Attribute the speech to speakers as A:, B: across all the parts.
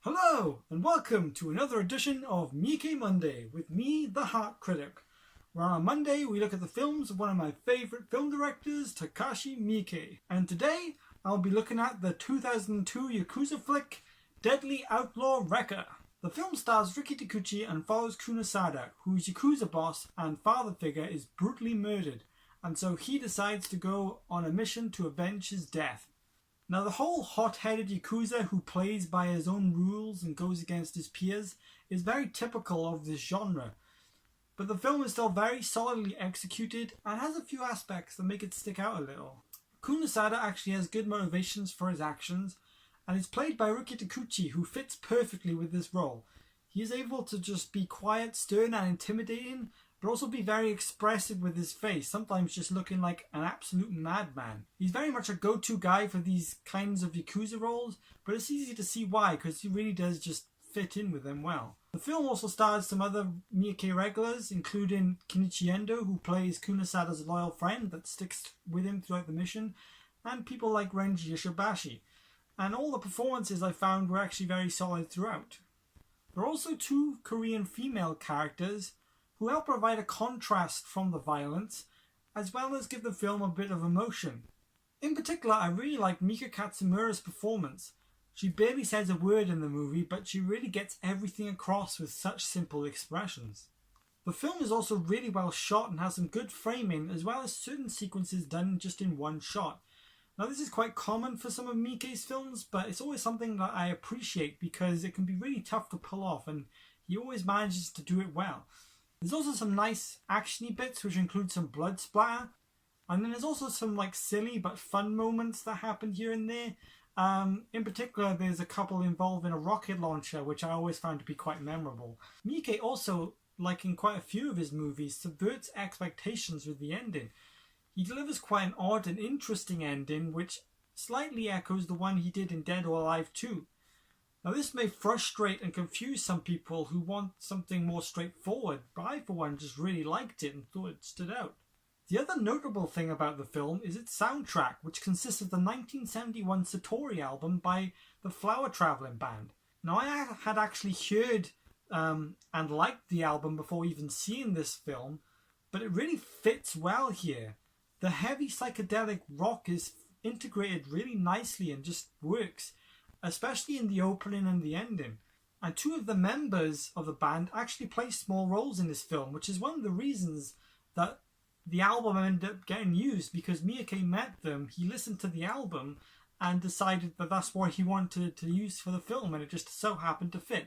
A: Hello and welcome to another edition of Miike Monday with me, the Heart Critic, where on Monday we look at the films of one of my favourite film directors, Takashi Miike. And today I'll be looking at the 2002 yakuza flick, Deadly Outlaw Rekka. The film stars Riki Takuchi and follows Kunisada, whose yakuza boss and father figure is brutally murdered, and so he decides to go on a mission to avenge his death. Now, the whole hot-headed yakuza who plays by his own rules and goes against his peers is very typical of this genre, but the film is still very solidly executed and has a few aspects that make it stick out a little. Kunisada actually has good motivations for his actions, and is played by Riki Takuchi, who fits perfectly with this role. He is able to just be quiet, stern and intimidating, but also be very expressive with his face, sometimes just looking like an absolute madman. He's very much a go-to guy for these kinds of yakuza roles, but it's easy to see why, because he really does just fit in with them well. The film also stars some other Miike regulars, including Kenichi Endo, who plays Kunisada's loyal friend that sticks with him throughout the mission, and people like Renji Ishibashi. And all the performances I found were actually very solid throughout. There are also two Korean female characters who help provide a contrast from the violence, as well as give the film a bit of emotion. In particular, I really like Mika Katsumura's performance. She barely says a word in the movie, but she really gets everything across with such simple expressions. The film is also really well shot and has some good framing, as well as certain sequences done just in one shot. Now, this is quite common for some of Miike's films, but it's always something that I appreciate because it can be really tough to pull off, and he always manages to do it well. There's also some nice actiony bits, which include some blood splatter, and then there's also some silly but fun moments that happen here and there. In particular, there's a couple involving a rocket launcher, which I always found to be quite memorable. Miike also, like in quite a few of his movies, subverts expectations with the ending. He delivers quite an odd and interesting ending, which slightly echoes the one he did in Dead or Alive 2. Now, this may frustrate and confuse some people who want something more straightforward, but I for one just really liked it and thought it stood out. The other notable thing about the film is its soundtrack, which consists of the 1971 Satori album by the Flower Traveling Band. Now, I had actually heard and liked the album before even seeing this film, but it really fits well here. The heavy psychedelic rock is integrated really nicely and just works, especially in the opening and the ending. And two of the members of the band actually play small roles in this film, which is one of the reasons that the album ended up getting used, because Miike met them, he listened to the album and decided that that's what he wanted to use for the film, and it just so happened to fit.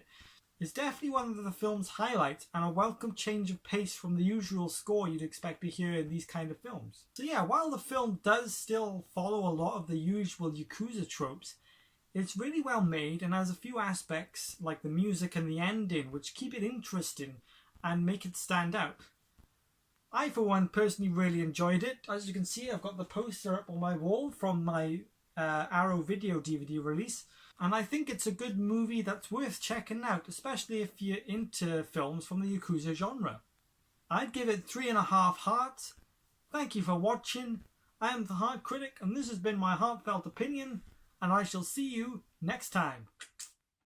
A: It's definitely one of the film's highlights and a welcome change of pace from the usual score you'd expect to hear in these kind of films. So yeah, while the film does still follow a lot of the usual yakuza tropes, it's really well made and has a few aspects like the music and the ending which keep it interesting and make it stand out. I for one personally really enjoyed it. As you can see, I've got the poster up on my wall from my Arrow video DVD release, and I think it's a good movie that's worth checking out, especially if you're into films from the yakuza genre. I'd give it 3.5 hearts. Thank you for watching. I am the Heart Critic, and this has been my heartfelt opinion, and I shall see you next time.